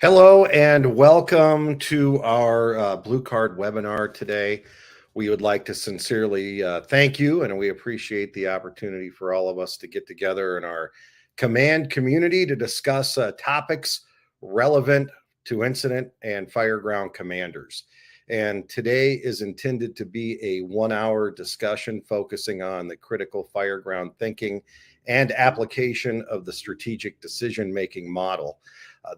Hello and welcome to our Blue Card webinar today. We would like to sincerely thank you, and we appreciate the opportunity for all of us to get together in our command community to discuss topics relevant to incident and fireground commanders. And today is intended to be a 1-hour discussion focusing on the critical fireground thinking and application of the strategic decision-making model.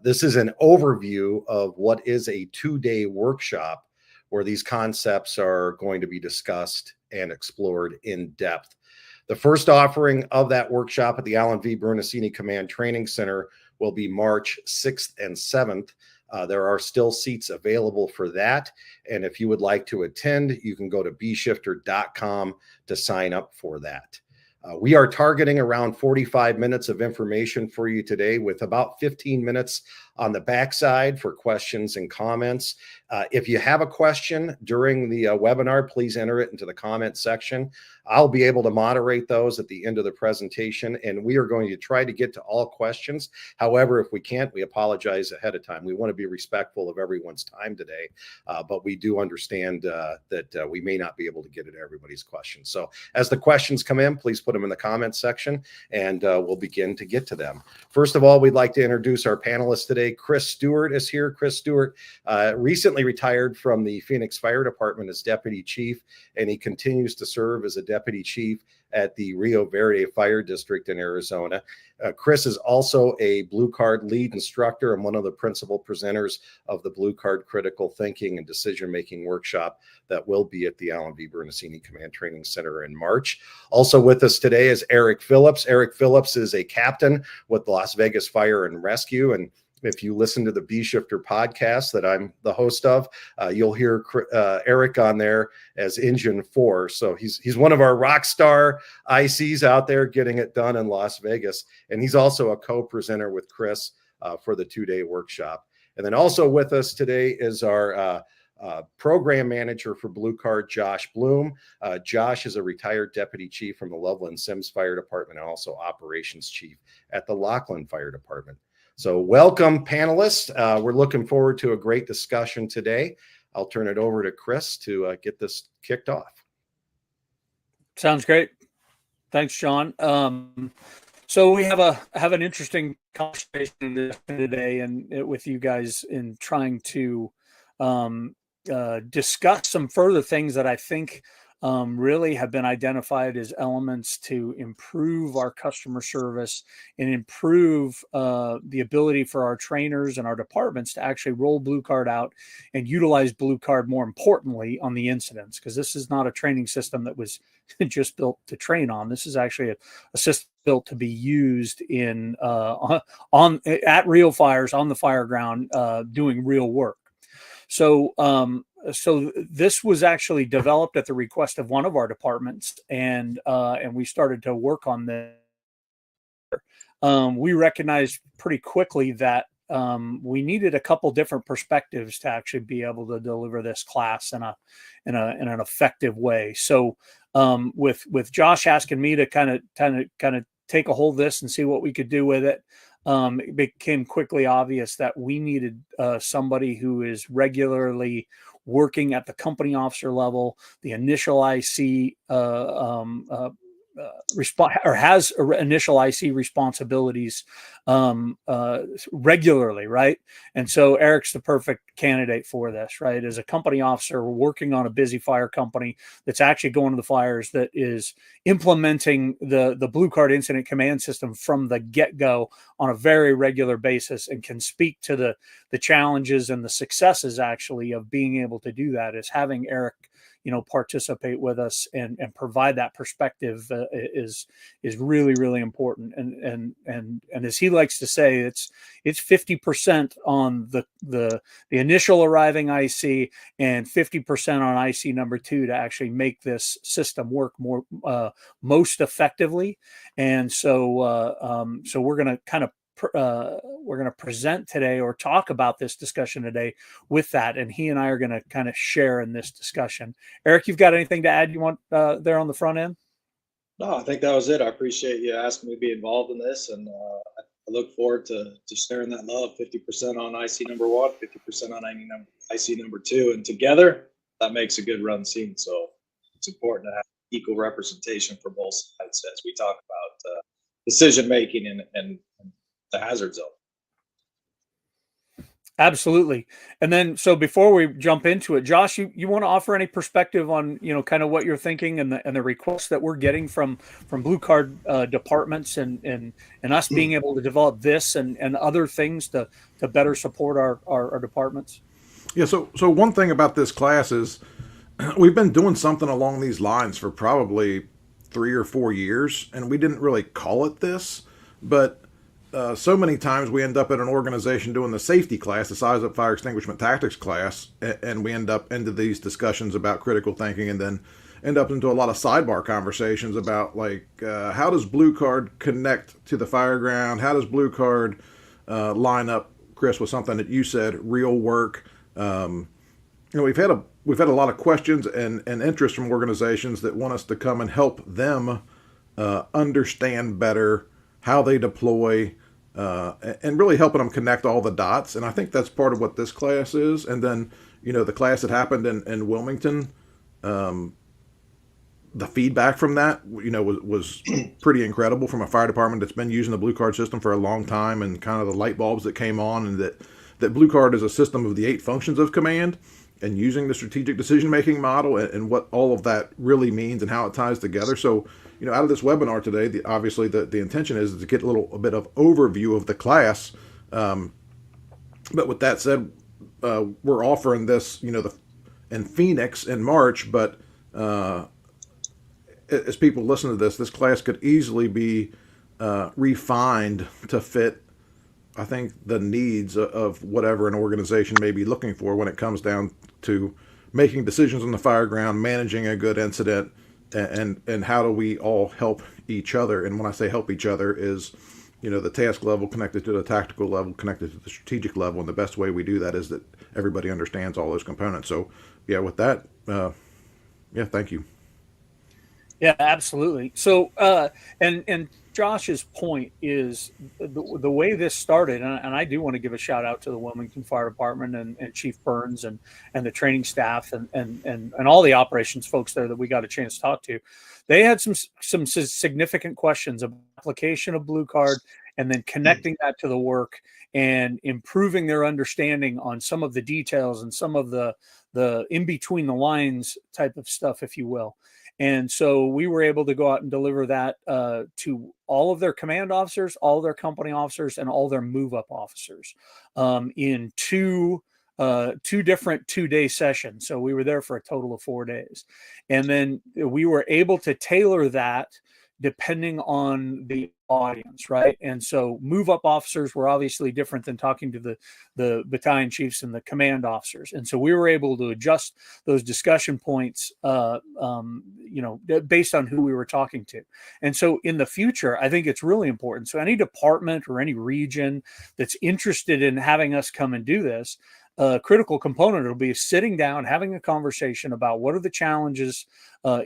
This is an overview of what is a 2-day workshop where these concepts are going to be discussed and explored in depth. The first offering of that workshop at the Alan V. Brunacini Command Training Center will be March 6th and 7th. There are still seats available for that. And if you would like to attend, you can go to bshifter.com to sign up for that. We are targeting around 45 minutes of information for you today, with about 15 minutes on the backside for questions and comments. If you have a question during the webinar, please enter it into the comment section. I'll be able to moderate those at the end of the presentation, and we are going to try to get to all questions. However, if we can't, we apologize ahead of time. We want to be respectful of everyone's time today, but we do understand that we may not be able to get at everybody's questions. So as the questions come in, please put them in the comments section, and we'll begin to get to them. First of all, we'd like to introduce our panelists today. Chris Stewart is here. Chris Stewart recently retired from the Phoenix Fire Department as Deputy Chief, and he continues to serve as a Deputy Chief at the Rio Verde Fire District in Arizona. Chris is also a Blue Card lead instructor and one of the principal presenters of the Blue Card Critical Thinking and Decision-Making Workshop that will be at the Alan V. Brunacini Command Training Center in March. Also with us today is Eric Phillips. Eric Phillips is a captain with the Las Vegas Fire and Rescue, and if you listen to the B Shifter podcast that I'm the host of, you'll hear Eric on there as Engine 4. So he's one of our rock star ICs out there getting it done in Las Vegas. And he's also a co-presenter with Chris for the 2-day workshop. And then also with us today is our program manager for Blue Card, Josh Bloom. Josh is a retired deputy chief from the Loveland Sims Fire Department and also operations chief at the Lockland Fire Department. So welcome, panelists. We're looking forward to a great discussion today. I'll turn it over to Chris to get this kicked off. Sounds great. Thanks, John. So we have an interesting conversation today and with you guys in trying to discuss some further things that I think really have been identified as elements to improve our customer service and improve the ability for our trainers and our departments to actually roll Blue Card out and utilize Blue Card more importantly on the incidents, because this is not a training system that was just built to train on. This is actually a system built to be used in at real fires on the Fireground, doing real work. So this was actually developed at the request of one of our departments, and we started to work on this. We recognized pretty quickly that we needed a couple different perspectives to actually be able to deliver this class in an effective way. So with Josh asking me to kind of take a hold of this and see what we could do with it, it became quickly obvious that we needed somebody who is regularly working at the company officer level, the initial IC has initial IC responsibilities regularly, right? And so Eric's the perfect candidate for this, right? As a company officer, we're working on a busy fire company that's actually going to the fires, that is implementing the Blue Card incident command system from the get-go on a very regular basis, and can speak to the challenges and the successes actually of being able to do that. Is having Eric participate with us and provide that perspective is really, really important. And as he likes to say, it's 50% on the initial arriving IC and 50% on IC number 2 to actually make this system work most effectively. And so we're going to we're going to present today, or talk about this discussion today with that. And he and I are going to kind of share in this discussion. Eric, you've got anything to add you want there on the front end? No, I think that was it. I appreciate you asking me to be involved in this. And look forward to sharing that love. 50% on IC number 1, 50% on IC number 2, and together that makes a good run scene. So it's important to have equal representation for both sides as we talk about decision making and the hazard zone. Absolutely. And then, so before we jump into it, Josh, you want to offer any perspective on, kind of what you're thinking and the requests that we're getting from Blue Card departments and us being able to develop this and other things to better support our departments? Yeah. So one thing about this class is we've been doing something along these lines for probably 3 or 4 years, and we didn't really call it this, but so many times we end up at an organization doing the safety class, the size up fire extinguishment tactics class, and we end up into these discussions about critical thinking, and then end up into a lot of sidebar conversations about how does Blue Card connect to the Fireground? How does Blue Card line up, Chris, with something that you said, real work? We've had a lot of questions and interest from organizations that want us to come and help them understand better how they deploy, and really helping them connect all the dots. And I think that's part of what this class is. And then, the class that happened in Wilmington, the feedback from that, was pretty incredible from a fire department that's been using the Blue Card system for a long time, and kind of the light bulbs that came on, and that Blue Card is a system of the 8 functions of command, and using the strategic decision-making model and what all of that really means and how it ties together. So, out of this webinar today, obviously the intention is to get a bit of overview of the class. But with that said, we're offering this, in Phoenix in March, but as people listen to this class could easily be refined to fit, I think, the needs of whatever an organization may be looking for when it comes down to making decisions on the Fireground, managing a good incident, and how do we all help each other. And when I say help each other is, the task level connected to the tactical level, connected to the strategic level. And the best way we do that is that everybody understands all those components. So yeah, with that, thank you. Yeah, absolutely. So, and Josh's point is the way this started, and I do want to give a shout out to the Wilmington Fire Department and Chief Burns and the training staff and all the operations folks there that we got a chance to talk to. They had some significant questions about application of Blue Card, and then connecting that to the work and improving their understanding on some of the details and some of the in between the lines type of stuff, if you will. And so we were able to go out and deliver that to all of their command officers, all their company officers, and all their move-up officers in two different 2-day sessions. So we were there for a total of 4 days. And then we were able to tailor that depending on the audience, right? And so move-up officers were obviously different than talking to the battalion chiefs and the command officers. And so we were able to adjust those discussion points, based on who we were talking to. And so in the future, I think it's really important. So any department or any region that's interested in having us come and do this, a critical component will be sitting down, having a conversation about what are the challenges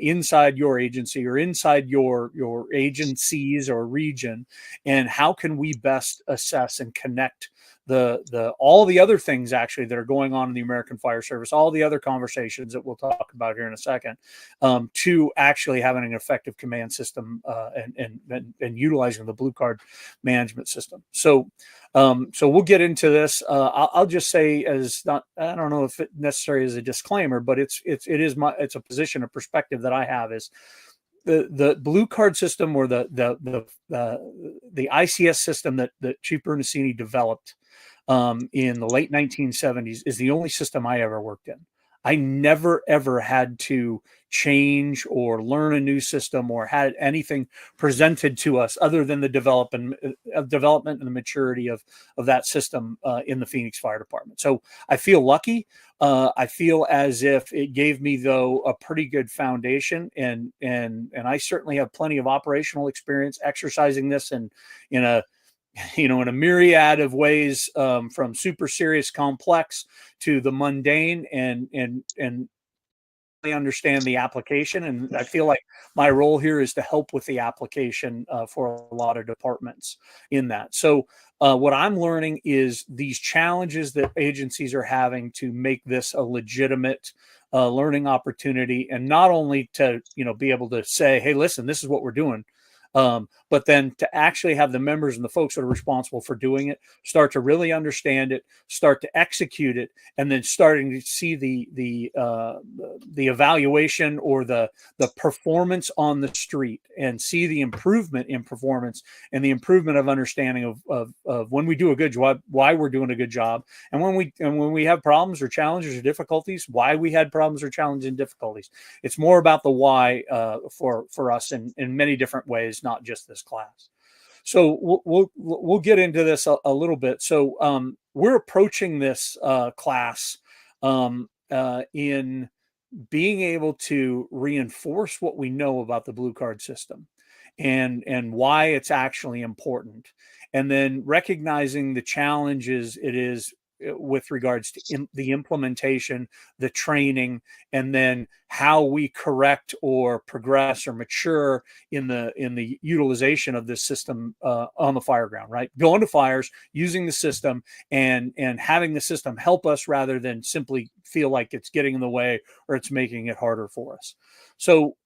inside your agency or inside your agencies or region, and how can we best assess and connect the all the other things actually that are going on in the American Fire Service, all the other conversations that we'll talk about here in a second, to actually having an effective command system and utilizing the Blue Card management system. So we'll get into this. I'll just say, I don't know if it necessarily is a disclaimer, but it's a position, a perspective that I have is the Blue Card system, or the ICS system that Chief Bernasini developed in the late 1970s is the only system I ever worked in. I never, ever had to change or learn a new system or had anything presented to us other than the development and the maturity of that system in the Phoenix Fire Department. So I feel lucky. I feel as if it gave me, though, a pretty good foundation, and I certainly have plenty of operational experience exercising this in a myriad of ways, from super serious complex to the mundane, and understand the application. And I feel like my role here is to help with the application for a lot of departments in that. So what I'm learning is these challenges that agencies are having to make this a legitimate learning opportunity, and not only to, be able to say, hey, listen, this is what we're doing. But then to actually have the members and the folks that are responsible for doing it start to really understand it, start to execute it, and then starting to see the evaluation or the performance on the street, and see the improvement in performance and the improvement of understanding of when we do a good job, why we're doing a good job, and when we have problems or challenges or difficulties, why we had problems or challenges and difficulties. It's more about the why for us in many different ways, not just this class. So we'll get into this a little bit. So we're approaching this class in being able to reinforce what we know about the blue card system and why it's actually important, and then recognizing the challenges it is with regards to the implementation, the training, and then how we correct or progress or mature in the utilization of this system on the Fireground, right? Going to fires, using the system, and having the system help us rather than simply feel like it's getting in the way or it's making it harder for us. So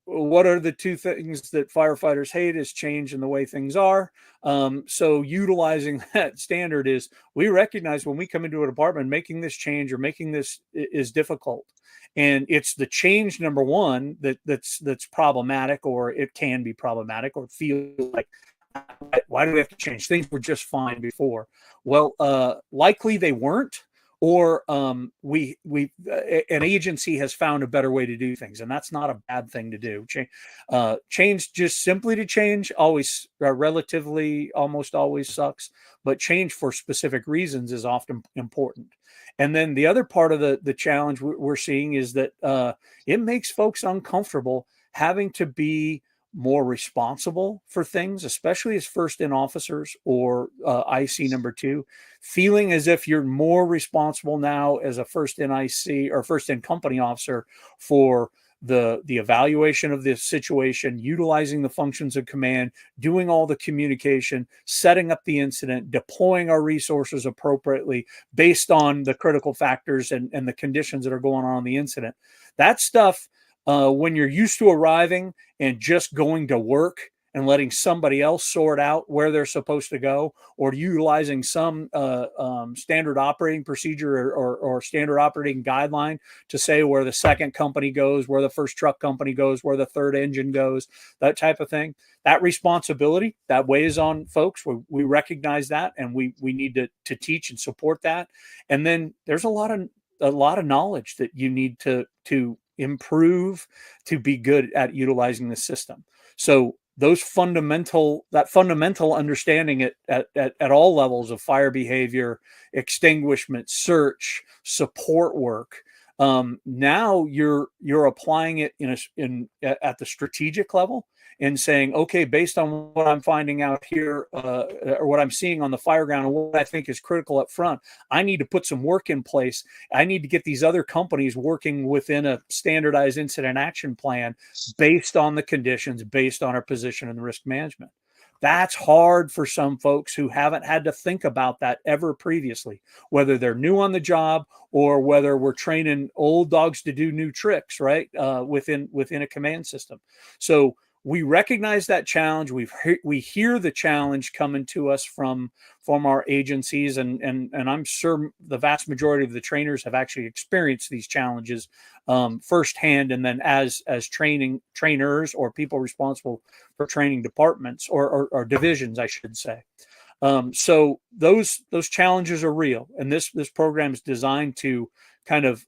what are the two things that firefighters hate? Is change in the way things are. So utilizing that standard is, we recognize when we come into a department, making this change or making this is difficult. And it's the change, number one, that's problematic, or it can be problematic, or feel like, why do we have to change? Things were just fine before. Well, likely they weren't, or an agency has found a better way to do things, and that's not a bad thing to do. Change just simply to change always relatively almost always sucks, but change for specific reasons is often important. And then the other part of the challenge we're seeing is that it makes folks uncomfortable having to be more responsible for things, especially as first in officers or IC number 2, feeling as if you're more responsible now as a first in IC or first in company officer for the evaluation of the situation, utilizing the functions of command, doing all the communication, setting up the incident, deploying our resources appropriately based on the critical factors and the conditions that are going on in the incident. That stuff, when you're used to arriving and just going to work and letting somebody else sort out where they're supposed to go, or utilizing some standard operating procedure or standard operating guideline to say where the second company goes, where the first truck company goes, where the third engine goes, that type of thing. That responsibility, that weighs on folks. We recognize that, and we need to teach and support that. And then there's a lot of knowledge that you need to improve to be good at utilizing the system. So that fundamental understanding at all levels of fire behavior, extinguishment, search, support work. Now you're applying it at the strategic level and saying, okay, based on what I'm finding out here, or what I'm seeing on the Fireground and what I think is critical up front, I need to put some work in place. I need to get these other companies working within a standardized incident action plan based on the conditions, based on our position in the risk management. That's hard for some folks who haven't had to think about that ever previously, whether they're new on the job or whether we're training old dogs to do new tricks, right? Within a command system. So we recognize that challenge. We hear the challenge coming to us from our agencies, and I'm sure the vast majority of the trainers have actually experienced these challenges firsthand, and then as trainers or people responsible for training departments or divisions, I should say. So those challenges are real, and this program is designed to kind of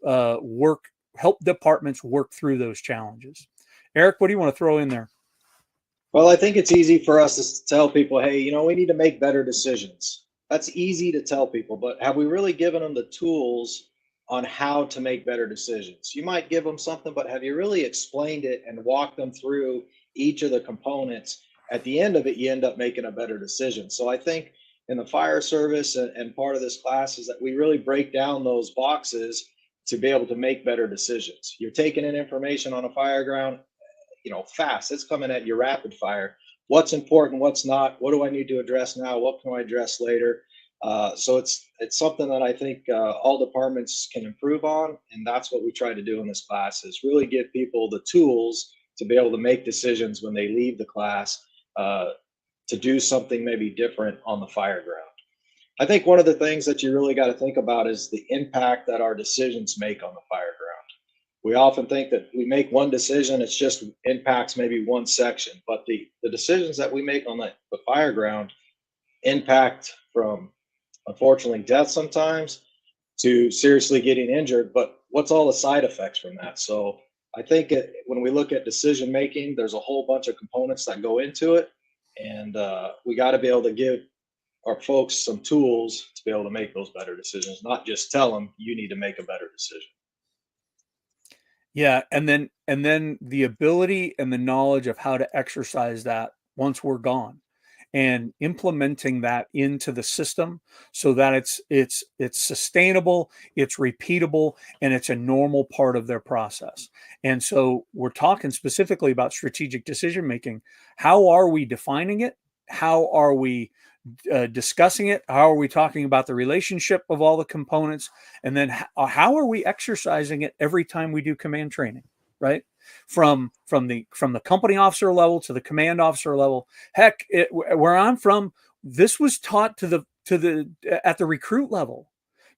help departments work through those challenges. Eric, what do you want to throw in there? Well, I think it's easy for us to tell people, hey, we need to make better decisions. That's easy to tell people, but have we really given them the tools on how to make better decisions? You might give them something, but have you really explained it and walked them through each of the components? At the end of it, you end up making a better decision. So I think in the fire service and part of this class is that we really break down those boxes to be able to make better decisions. You're taking in information on a Fireground, fast. It's coming at you rapid fire. What's important? What's not? What do I need to address now? What can I address later? So it's something that I think all departments can improve on, and that's what we try to do in this class, is really give people the tools to be able to make decisions when they leave the class, to do something maybe different on the Fireground. I think one of the things that you really got to think about is the impact that our decisions make on the Fireground. We often think that we make one decision, it's just impacts maybe one section, but the decisions that we make on the Fireground impact from, unfortunately, death sometimes to seriously getting injured, but what's all the side effects from that? So I think when we look at decision making, there's a whole bunch of components that go into it, and we got to be able to give our folks some tools to be able to make those better decisions, not just tell them you need to make a better decision. Yeah, and then the ability and the knowledge of how to exercise that once we're gone, and implementing that into the system so that it's sustainable, it's repeatable, and it's a normal part of their process. And so we're talking specifically about strategic decision making. How are we defining it? How are we discussing it? How are we talking about the relationship of all the components? And then how are we exercising it every time we do command training, right? From the company officer level to the command officer level. Heck, where I'm from, this was taught at the recruit level,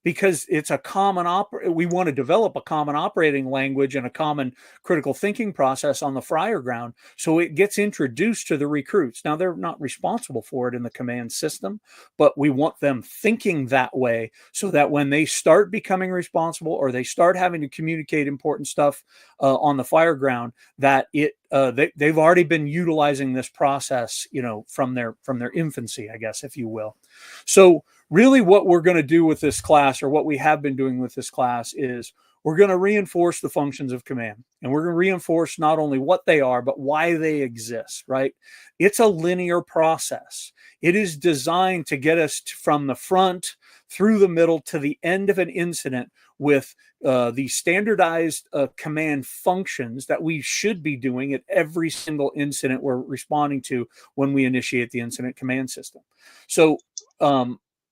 because it's a common we want to develop a common operating language and a common critical thinking process on the Fireground. So it gets introduced to the recruits. Now, they're not responsible for it in the command system, but we want them thinking that way so that when they start becoming responsible, or they start having to communicate important stuff on the Fireground, that they've already been utilizing this process, from their infancy, I guess, if you will. So really what we're going to do with this class, or what we have been doing with this class, is we're going to reinforce the functions of command, and we're going to reinforce not only what they are, but why they exist, right? It's a linear process. It is designed to get us from the front through the middle to the end of an incident with the standardized command functions that we should be doing at every single incident we're responding to when we initiate the incident command system. So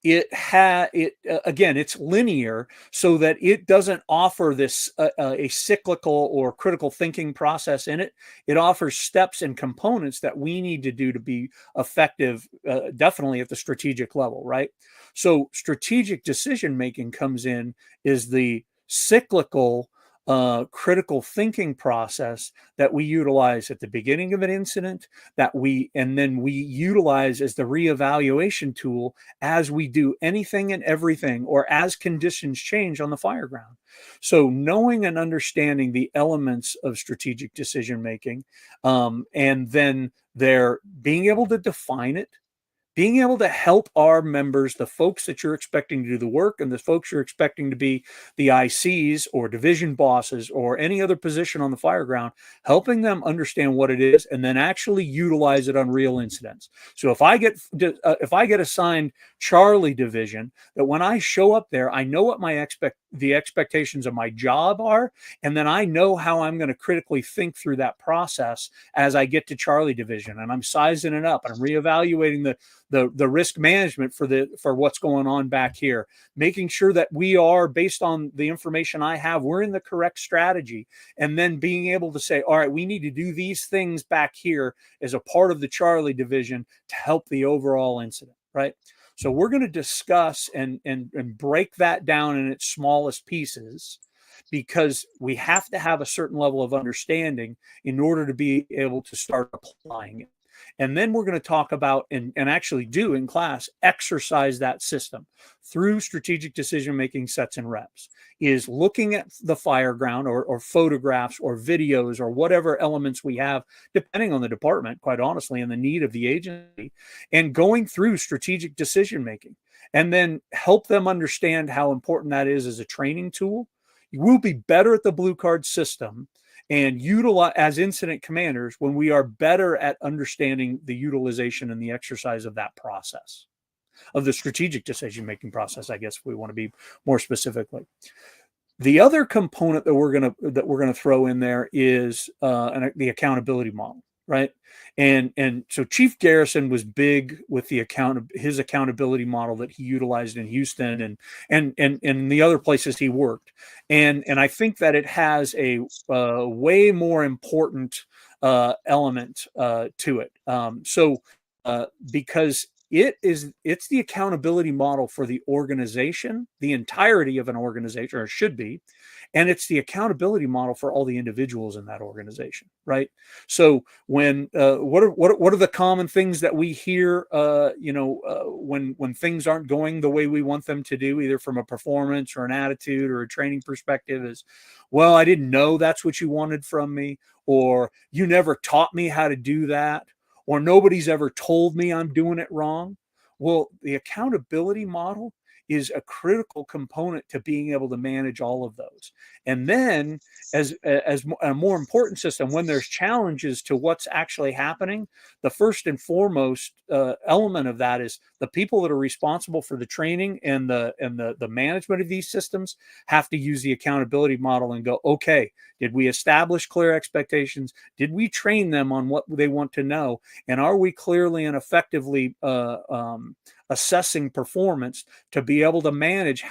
again, it's linear, so that it doesn't offer this a cyclical or critical thinking process in it. It offers steps and components that we need to do to be effective, definitely at the strategic level, right? So strategic decision making comes in is the cyclical critical thinking process that we utilize at the beginning of an incident, and then we utilize as the reevaluation tool as we do anything and everything, or as conditions change on the Fireground. So knowing and understanding the elements of strategic decision making, and then being able to define it, being able to help our members, the folks that you're expecting to do the work, and the folks you're expecting to be the ICs or division bosses or any other position on the Fireground, helping them understand what it is and then actually utilize it on real incidents. So if I get assigned Charlie Division, that when I show up there, I know what the expectations of my job are, and then I know how I'm going to critically think through that process as I get to Charlie Division, and I'm sizing it up and I'm reevaluating the risk management for what's going on back here, making sure that we are, based on the information I have, we're in the correct strategy, and then being able to say, all right, we need to do these things back here as a part of the Charlie Division to help the overall incident, right? So we're going to discuss and break that down in its smallest pieces, because we have to have a certain level of understanding in order to be able to start applying it. And then we're going to talk about and actually do in class, exercise that system through strategic decision-making sets and reps, is looking at the Fireground or photographs or videos or whatever elements we have, depending on the department, quite honestly, and the need of the agency, and going through strategic decision-making, and then help them understand how important that is as a training tool. We'll be better at the blue card system and utilize as incident commanders when we are better at understanding the utilization and the exercise of that process, of the strategic decision-making process, I guess, if we want to be more specifically. The other component that we're gonna throw in there is the accountability model, right? And so Chief Garrison was big with his accountability model that he utilized in Houston and the other places he worked, and I think that it has a way more important element to it. Because it's the accountability model for the organization, the entirety of an organization, or it should be, and it's the accountability model for all the individuals in that organization, right? So when what are the common things that we hear, when things aren't going the way we want them to do, either from a performance or an attitude or a training perspective, is, well, I didn't know that's what you wanted from me, or you never taught me how to do that, or nobody's ever told me I'm doing it wrong. Well, the accountability model is a critical component to being able to manage all of those. And then, as a more important system, when there's challenges to what's actually happening, the first and foremost element of that is the people that are responsible for the training and the management of these systems have to use the accountability model and go, okay, did we establish clear expectations? Did we train them on what they want to know? And are we clearly and effectively assessing performance to be able to manage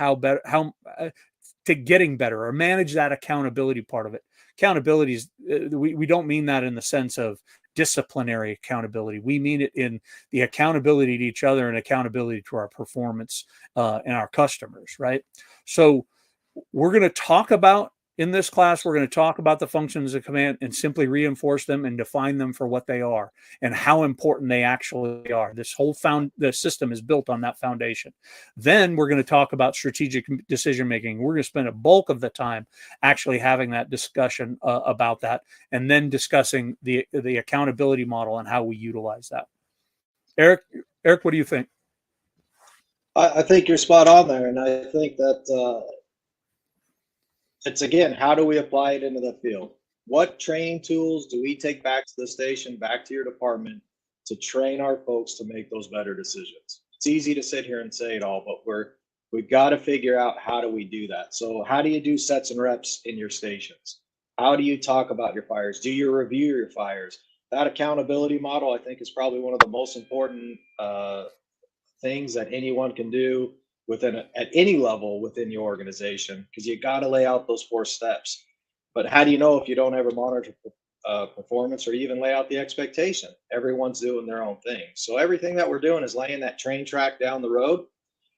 to getting better, or manage that accountability part of it? Accountability is, we don't mean that in the sense of disciplinary accountability. We mean it in the accountability to each other and accountability to our performance and our customers, right? So we're going to talk about, in this class, we're going to talk about the functions of command and simply reinforce them and define them for what they are and how important they actually are. The system is built on that foundation. Then we're going to talk about strategic decision making. We're going to spend a bulk of the time actually having that discussion about that, and then discussing the accountability model and how we utilize that. Eric, what do you think? I think you're spot on there, and I think that it's, again, how do we apply it into the field? What training tools do we take back to the station, back to your department, to train our folks to make those better decisions? It's easy to sit here and say it all, but we've got to figure out, how do we do that? So how do you do sets and reps in your stations? How do you talk about your fires? Do you review your fires? That accountability model, I think, is probably one of the most important things that anyone can do at any level within your organization, because you got to lay out those 4 steps. But how do you know if you don't ever monitor performance or even lay out the expectation? Everyone's doing their own thing. So everything that we're doing is laying that train track down the road,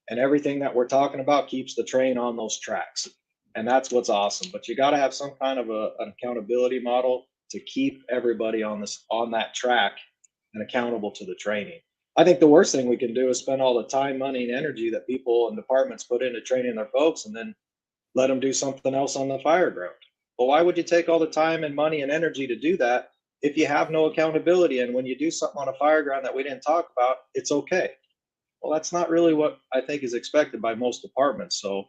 and everything that we're talking about keeps the train on those tracks. And that's what's awesome. But you got to have some kind of an accountability model to keep everybody on that track and accountable to the training. I think the worst thing we can do is spend all the time, money, and energy that people and departments put into training their folks and then let them do something else on the Fireground. Well, why would you take all the time and money and energy to do that if you have no accountability? And when you do something on a Fireground that we didn't talk about, it's okay. Well, that's not really what I think is expected by most departments. So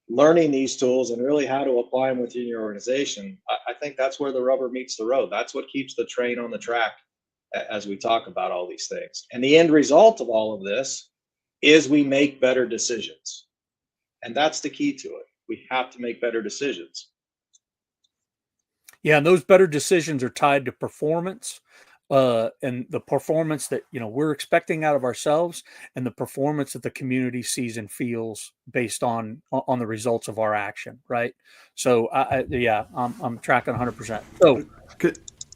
learning these tools and really how to apply them within your organization, I think that's where the rubber meets the road. That's what keeps the train on the track as we talk about all these things. And the end result of all of this is we make better decisions. And that's the key to it. We have to make better decisions. Yeah, and those better decisions are tied to performance, and the performance that we're expecting out of ourselves, and the performance that the community sees and feels based on the results of our action, right? So I'm tracking 100%. So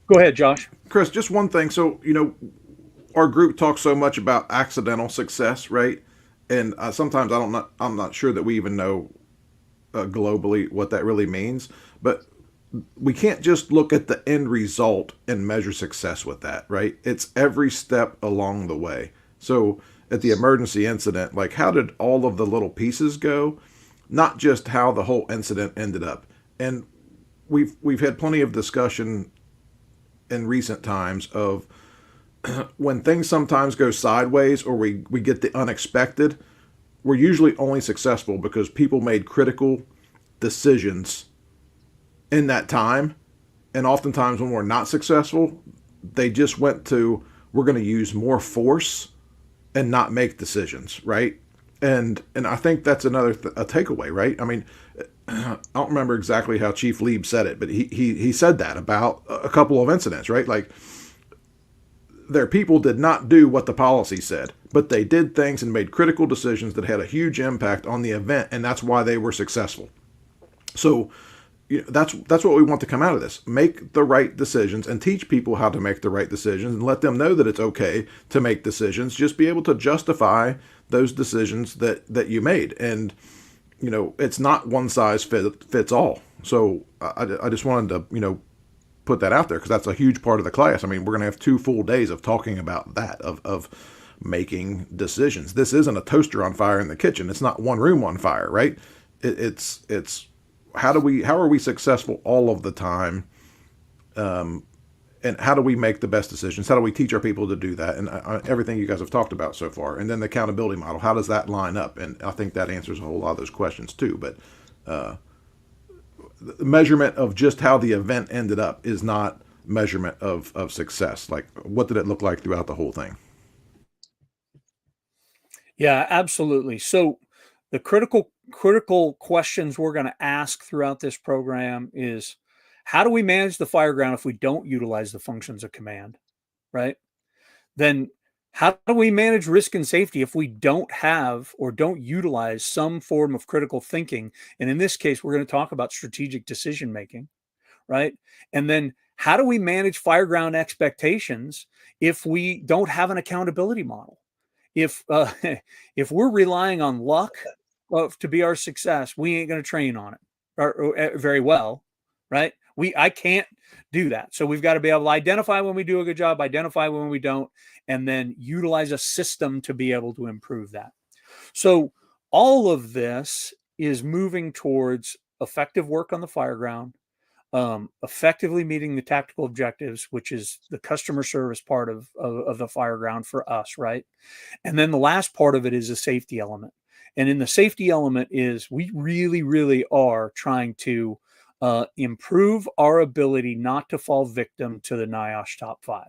go ahead, Josh. Chris, just one thing. So, our group talks so much about accidental success, right? And sometimes I'm not sure that we even know globally what that really means. But we can't just look at the end result and measure success with that, right? It's every step along the way. So at the emergency incident, like, how did all of the little pieces go? Not just how the whole incident ended up. And we've had plenty of discussion in recent times of when things sometimes go sideways or we get the unexpected, we're usually only successful because people made critical decisions in that time. And oftentimes when we're not successful, they just went to, we're going to use more force and not make decisions, right? And I think that's another a takeaway, right? I mean, I don't remember exactly how Chief Lieb said it, but he said that about a couple of incidents, right? Like their people did not do what the policy said, but they did things and made critical decisions that had a huge impact on the event, and that's why they were successful. So that's what we want to come out of this. Make the right decisions and teach people how to make the right decisions and let them know that it's okay to make decisions. Just be able to justify those decisions that you made. And, it's not one size fits all. So I just wanted to, put that out there because that's a huge part of the class. I mean, we're going to have 2 full days of talking about that, of making decisions. This isn't a toaster on fire in the kitchen. It's not one room on fire, right? It's how are we successful all of the time, and how do we make the best decisions? How do we teach our people to do that? And everything you guys have talked about so far, and then the accountability model, how does that line up? And I think that answers a whole lot of those questions too. But the measurement of just how the event ended up is not measurement of success. Like, what did it look like throughout the whole thing? Yeah, absolutely. So the critical questions we're going to ask throughout this program is, how do we manage the Fireground if we don't utilize the functions of command, right? Then how do we manage risk and safety if we don't have or don't utilize some form of critical thinking? And in this case, we're going to talk about strategic decision making, right? And then how do we manage Fireground expectations if we don't have an accountability model? If if we're relying on luck to be our success, we ain't going to train on it or very well, right? I can't do that. So we've got to be able to identify when we do a good job, identify when we don't, and then utilize a system to be able to improve that. So all of this is moving towards effective work on the Fireground, effectively meeting the tactical objectives, which is the customer service part of the Fireground for us, right? And then the last part of it is a safety element. And in the safety element is we really, really are trying to improve our ability not to fall victim to the NIOSH top 5,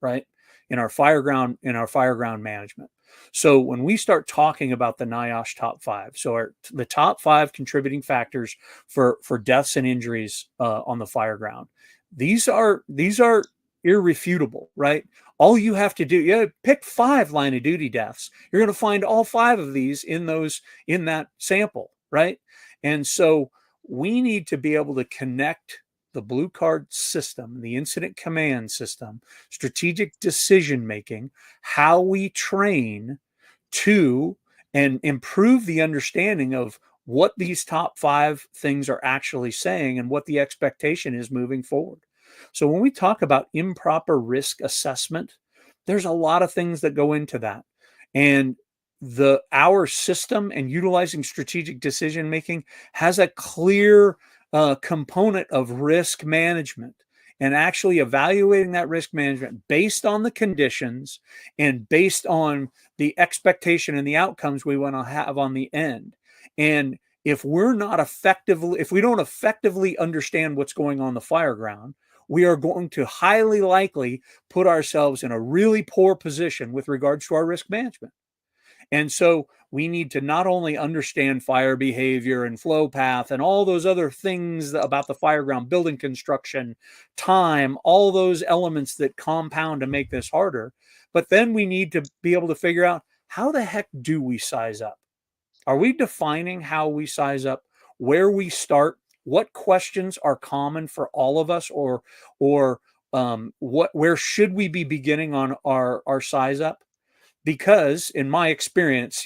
right? In our Fireground management. So when we start talking about the NIOSH top 5, so the top 5 contributing factors for deaths and injuries on the Fireground, these are irrefutable, right? All you have to do, pick 5 line of duty deaths. You're going to find all 5 of these in that sample, right? And so we need to be able to connect the Blue Card system, the incident command system, strategic decision making, how we train to and improve the understanding of what these top 5 things are actually saying and what the expectation is moving forward. So when we talk about improper risk assessment, there's a lot of things that go into that. And our system and utilizing strategic decision making has a clear component of risk management and actually evaluating that risk management based on the conditions and based on the expectation and the outcomes we want to have on the end. And if we don't effectively understand what's going on the Fireground, we are going to highly likely put ourselves in a really poor position with regards to our risk management. And so we need to not only understand fire behavior and flow path and all those other things about the Fireground, building construction, time, all those elements that compound to make this harder, but then we need to be able to figure out, how the heck do we size up? Are we defining how we size up, where we start, what questions are common for all of us, or where should we be beginning on our size up? Because in my experience,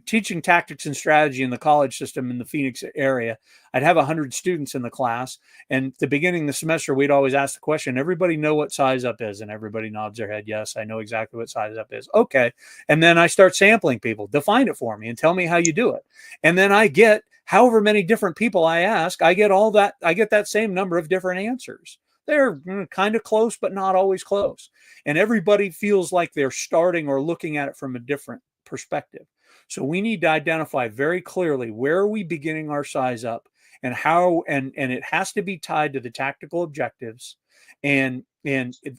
teaching tactics and strategy in the college system in the Phoenix area, I'd have 100 students in the class. And at the beginning of the semester, we'd always ask the question, everybody know what size up is? And everybody nods their head. Yes, I know exactly what size up is. Okay. And then I start sampling people, define it for me and tell me how you do it. And then I get however many different people I ask, I get that same number of different answers. They're kind of close, but not always close. And everybody feels like they're starting or looking at it from a different perspective. So we need to identify very clearly, where are we beginning our size up and how, and it has to be tied to the tactical objectives. And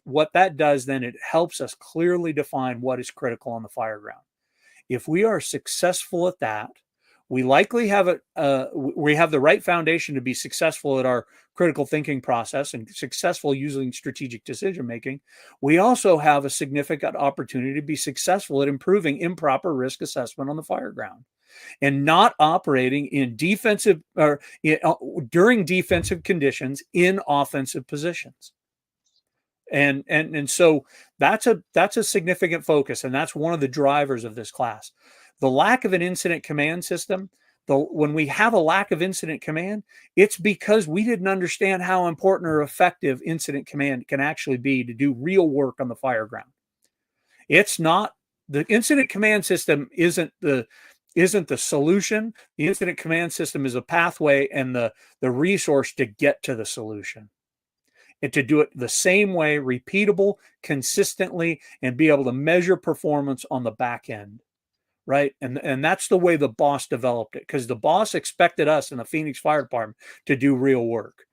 what that does, then it helps us clearly define what is critical on the Fireground. If we are successful at that, we likely have we have the right foundation to be successful at our critical thinking process and successful using strategic decision making. We also have a significant opportunity to be successful at improving improper risk assessment on the Fireground and not operating in defensive or during defensive conditions in offensive positions. And so that's a significant focus, and that's one of the drivers of this class. The lack of an incident command system, when we have a lack of incident command, it's because we didn't understand how important or effective incident command can actually be to do real work on the Fireground. It's not the incident command system isn't the solution. The incident command system is a pathway and the resource to get to the solution, and to do it the same way, repeatable, consistently, and be able to measure performance on the back end, right? And that's the way the boss developed it, because the boss expected us in the Phoenix Fire Department to do real work.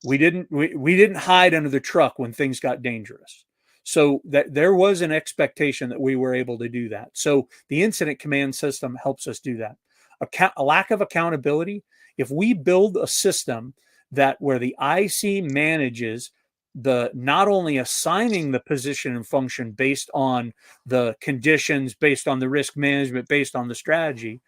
We didn't hide under the truck when things got dangerous. So that there was an expectation that we were able to do that. So the incident command system helps us do that. A lack of accountability. If we build a system where the IC manages the not only assigning the position and function based on the conditions, based on the risk management, based on the strategy,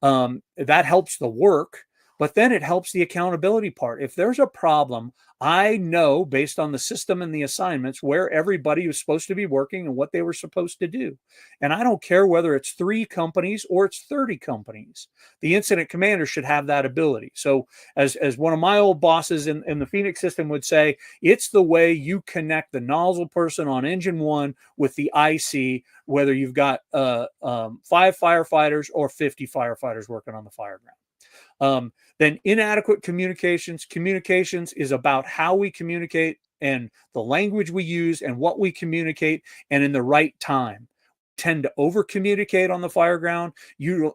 that helps the work, but then it helps the accountability part. If there's a problem, I know based on the system and the assignments where everybody was supposed to be working and what they were supposed to do. And I don't care whether it's 3 companies or it's 30 companies. The incident commander should have that ability. So as one of my old bosses in the Phoenix system would say, it's the way you connect the nozzle person on engine 1 with the IC, whether you've got 5 firefighters or 50 firefighters working on the Fireground. Then inadequate communications. Communications is about how we communicate and the language we use and what we communicate and in the right time. We tend to over communicate on the Fireground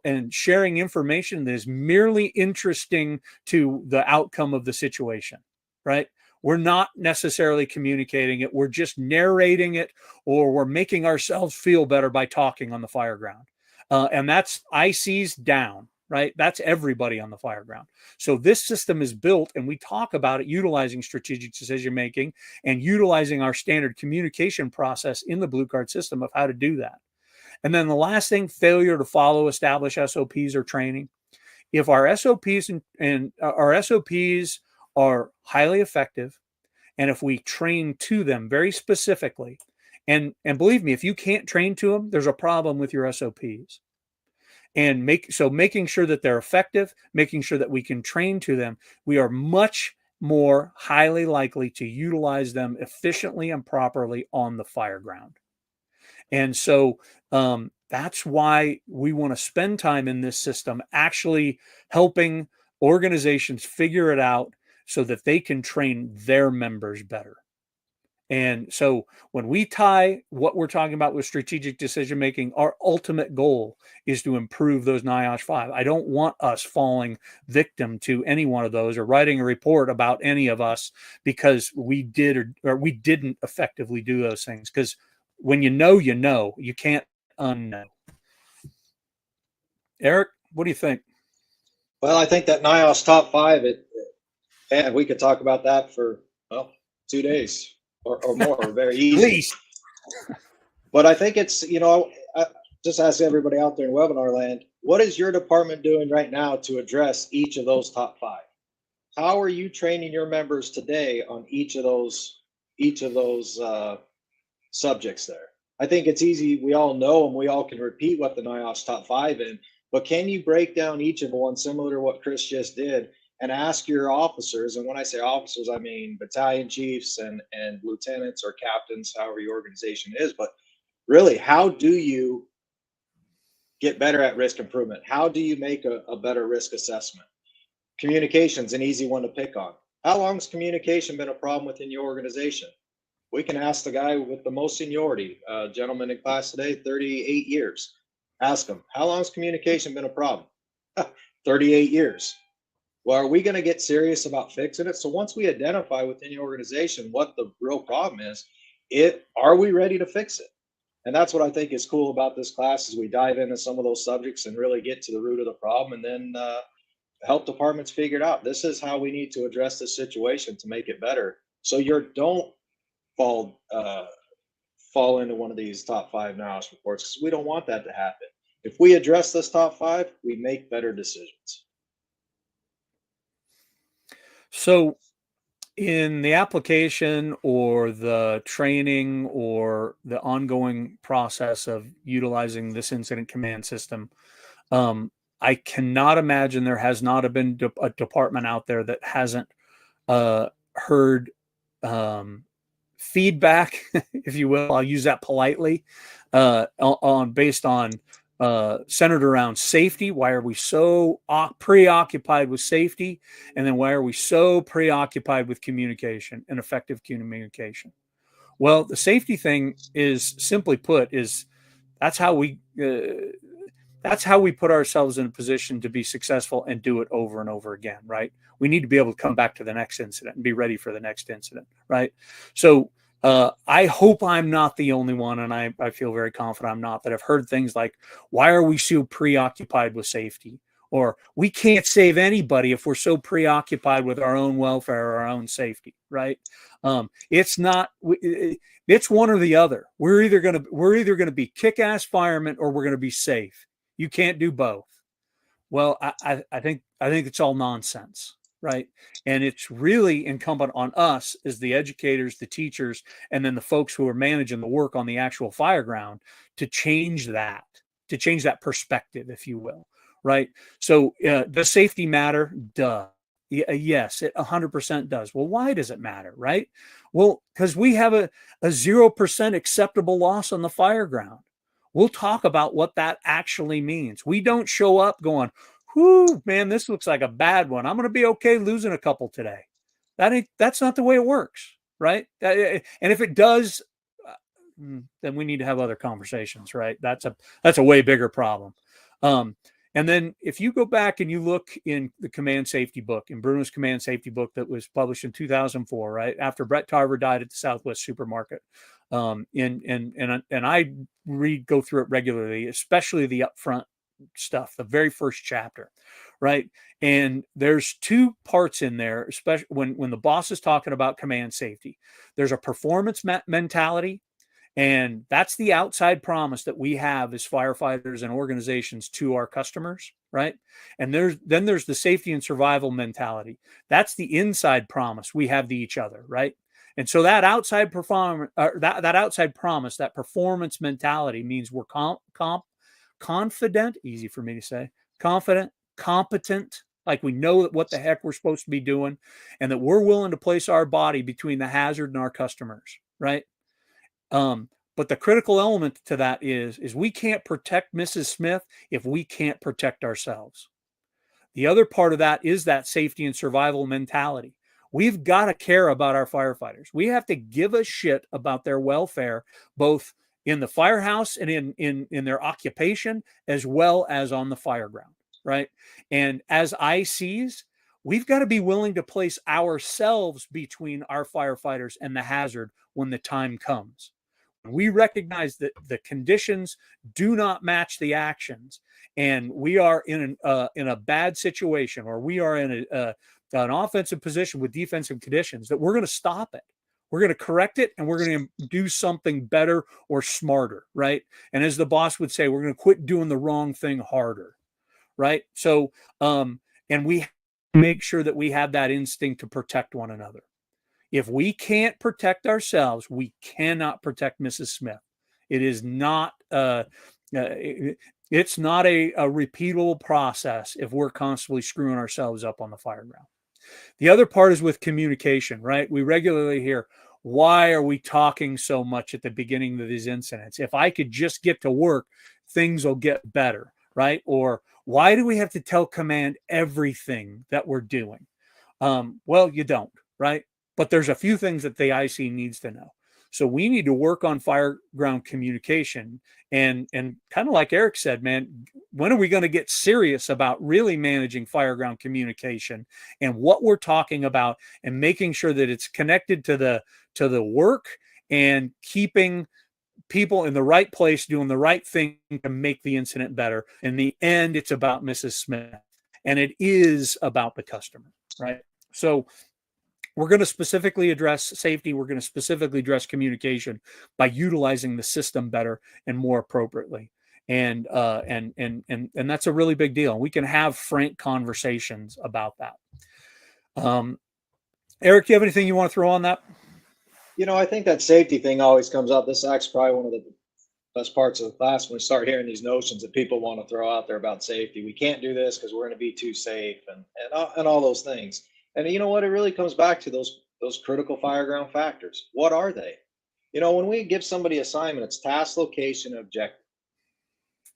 and sharing information that is merely interesting to the outcome of the situation, right? We're not necessarily communicating it. We're just narrating it, or we're making ourselves feel better by talking on the Fireground. And that's ICs down. Right? That's everybody on the Fireground. So this system is built, and we talk about it utilizing strategic decision making and utilizing our standard communication process in the Blue Card system of how to do that. And then the last thing, failure to follow established SOPs or training. If our SOPs and our SOPs are highly effective, and if we train to them very specifically, and believe me, if you can't train to them, there's a problem with your SOPs. And making sure that they're effective, making sure that we can train to them, we are much more highly likely to utilize them efficiently and properly on the Fireground. And so that's why we want to spend time in this system actually helping organizations figure it out so that they can train their members better. And so when we tie what we're talking about with strategic decision making, our ultimate goal is to improve those NIOSH 5. I don't want us falling victim to any one of those or writing a report about any of us because we did or we didn't effectively do those things. Because when you know, you can't unknow. Eric, what do you think? Well, I think that NIOSH top 5, and we could talk about that for 2 days. Or more, very easy. But I think it's, I just ask everybody out there in webinar land, what is your department doing right now to address each of those top 5? How are you training your members today on each of those subjects there? I think it's easy. We all know and we all can repeat what the NIOSH top 5 is, but can you break down each of one similar to what Chris just did and ask your officers? And when I say officers, I mean battalion chiefs and lieutenants or captains, however your organization is. But really, how do you get better at risk improvement? How do you make a better risk assessment? Communication's an easy one to pick on. How long has communication been a problem within your organization? We can ask the guy with the most seniority, gentleman in class today, 38 years. Ask him, how long has communication been a problem? 38 years. Well, are we going to get serious about fixing it? So once we identify within the organization what the real problem is, are we ready to fix it? And that's what I think is cool about this class is we dive into some of those subjects and really get to the root of the problem, and then help departments figure it out. This is how we need to address this situation to make it better. So you don't fall fall into one of these top 5 NOS reports, because we don't want that to happen. If we address this top 5, we make better decisions. So in the application or the training or the ongoing process of utilizing this incident command system, I cannot imagine there has not been a department out there that hasn't heard feedback, if you will. I'll use that politely, based on centered around safety. Why are we so preoccupied with safety? And then why are we so preoccupied with communication and effective communication? Well, the safety thing is, simply put, is that's how we put ourselves in a position to be successful and do it over and over again, right? We need to be able to come back to the next incident and be ready for the next incident, right? So I hope I'm not the only one, and I feel very confident I'm not, that I've heard things like, why are we so preoccupied with safety? Or we can't save anybody if we're so preoccupied with our own welfare or our own safety, right? It's not. It's one or the other. We're either gonna be kick-ass firemen, or we're gonna be safe. You can't do both. Well, I think it's all nonsense, right? And it's really incumbent on us as the educators, the teachers, and then the folks who are managing the work on the actual Fireground to change that perspective, if you will, right? So does safety matter? Duh. Yes, it 100% does. Well, why does it matter, right? Well, because we have a 0% acceptable loss on the Fireground. We'll talk about what that actually means. We don't show up going, whoo, man, this looks like a bad one. I'm going to be okay losing a couple today. That's not the way it works, right? And if it does, then we need to have other conversations, right? That's a way bigger problem. And then if you go back and you look in the command safety book, in Bruno's command safety book that was published in 2004, right after Brett Tarver died at the Southwest Supermarket, and I go through it regularly, especially the upfront stuff, the very first chapter, right? And there's 2 parts in there, especially when the boss is talking about command safety. There's a performance mentality. And that's the outside promise that we have as firefighters and organizations to our customers, right? And there's the safety and survival mentality. That's the inside promise we have to each other, right? And so that outside that outside promise, that performance mentality, means we're confident, easy for me to say, confident, competent, like we know what the heck we're supposed to be doing, and that we're willing to place our body between the hazard and our customers, right? But the critical element to that is we can't protect Mrs. Smith if we can't protect ourselves. The other part of that is that safety and survival mentality. We've got to care about our firefighters. We have to give a shit about their welfare, both in the firehouse and in their occupation, as well as on the Fireground, right? And as ICs, we've got to be willing to place ourselves between our firefighters and the hazard when the time comes. We recognize that the conditions do not match the actions, and we are in a bad situation, or we are in an offensive position with defensive conditions, that we're going to stop it. We're going to correct it, and we're going to do something better or smarter, right? And as the boss would say, we're going to quit doing the wrong thing harder, right? So, and we make sure that we have that instinct to protect one another. If we can't protect ourselves, we cannot protect Mrs. Smith. It is not it's not a repeatable process if we're constantly screwing ourselves up on the Fireground. The other part is with communication, right? We regularly hear, why are we talking so much at the beginning of these incidents? If I could just get to work, things will get better, right? Or why do we have to tell command everything that we're doing? Well, you don't, right? But there's a few things that the IC needs to know. So we need to work on Fireground communication. And kind of like Eric said, man, when are we going to get serious about really managing Fireground communication and what we're talking about, and making sure that it's connected to the work, and keeping people in the right place doing the right thing to make the incident better. In the end, it's about Mrs. Smith, and it is about the customer, right? So we're going to specifically address safety. We're going to specifically address communication by utilizing the system better and more appropriately. And that's a really big deal. We can have frank conversations about that. Eric, do you have anything you want to throw on that? I think that safety thing always comes up. This is probably one of the best parts of the class when we start hearing these notions that people want to throw out there about safety. We can't do this because we're going to be too safe and all those things. And you know what? It really comes back to those critical Fireground factors. What are they? When we give somebody assignment, it's task, location, and objective.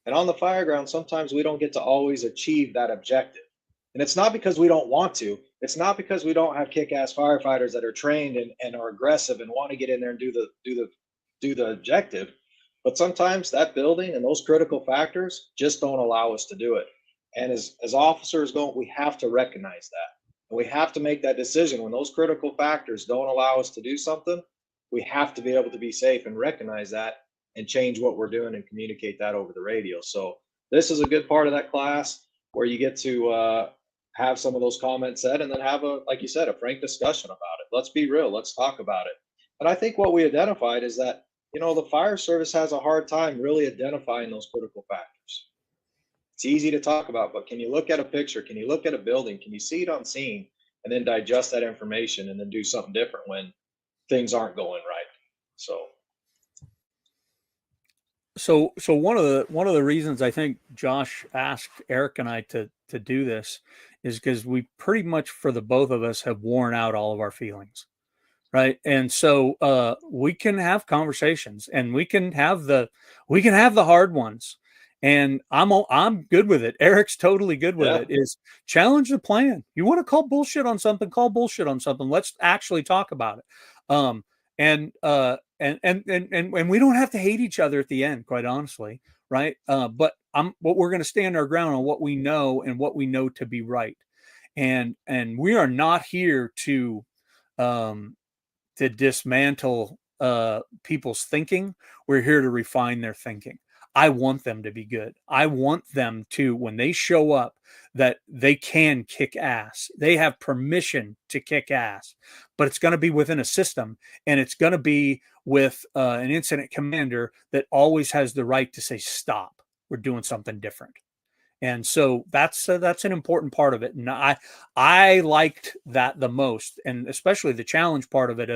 And on the Fireground, sometimes we don't get to always achieve that objective. And it's not because we don't want to. It's not because we don't have kick-ass firefighters that are trained and are aggressive and want to get in there and do the objective. But sometimes that building and those critical factors just don't allow us to do it. And as officers we have to recognize that. And we have to make that decision when those critical factors don't allow us to do something. We have to be able to be safe and recognize that and change what we're doing and communicate that over the radio. So this is a good part of that class where you get to have some of those comments said and then have like you said, a frank discussion about it. Let's be real. Let's talk about it. And I think what we identified is that, the fire service has a hard time really identifying those critical factors. It's easy to talk about, but can you look at a picture? Can you look at a building? Can you see it on scene and then digest that information and then do something different when things aren't going right? So one of the reasons I think Josh asked Eric and I to do this is because we pretty much, for the both of us, have worn out all of our feelings, right? And so we can have conversations, and we can have the hard ones. And I'm good with it. Eric's totally good with it. Is challenge the plan. You want to call bullshit on something? Call bullshit on something. Let's actually talk about it. And we don't have to hate each other at the end, quite honestly, right? But we're going to stand our ground on what we know and what we know to be right. And we are not here to dismantle people's thinking. We're here to refine their thinking. I want them to be good. I want them to, when they show up, that they can kick ass. They have permission to kick ass, but it's going to be within a system, and it's going to be with an incident commander that always has the right to say, stop, we're doing something different. And so that's an important part of it. And I liked that the most, and especially the challenge part of it,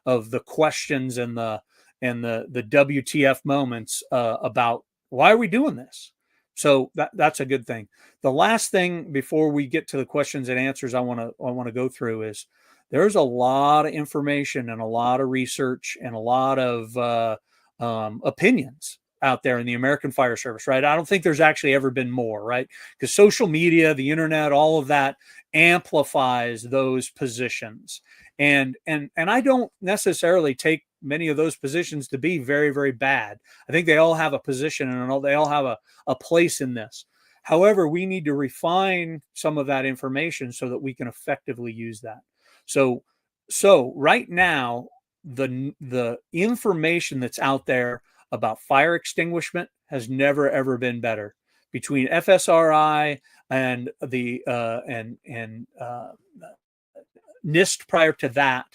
of the questions and the WTF moments about why are we doing this? So that's a good thing. The last thing before we get to the questions and answers I want to go through is there's a lot of information and a lot of research and a lot of opinions out there in the American Fire Service, right? I don't think there's actually ever been more, right? Because social media, the internet, all of that amplifies those positions. And I don't necessarily take many of those positions to be very, very bad. I think they all have a position and they all have a place in this. However, we need to refine some of that information so that we can effectively use that. So right now, the information that's out there about fire extinguishment has never, ever been better. Between FSRI and the NIST prior to that,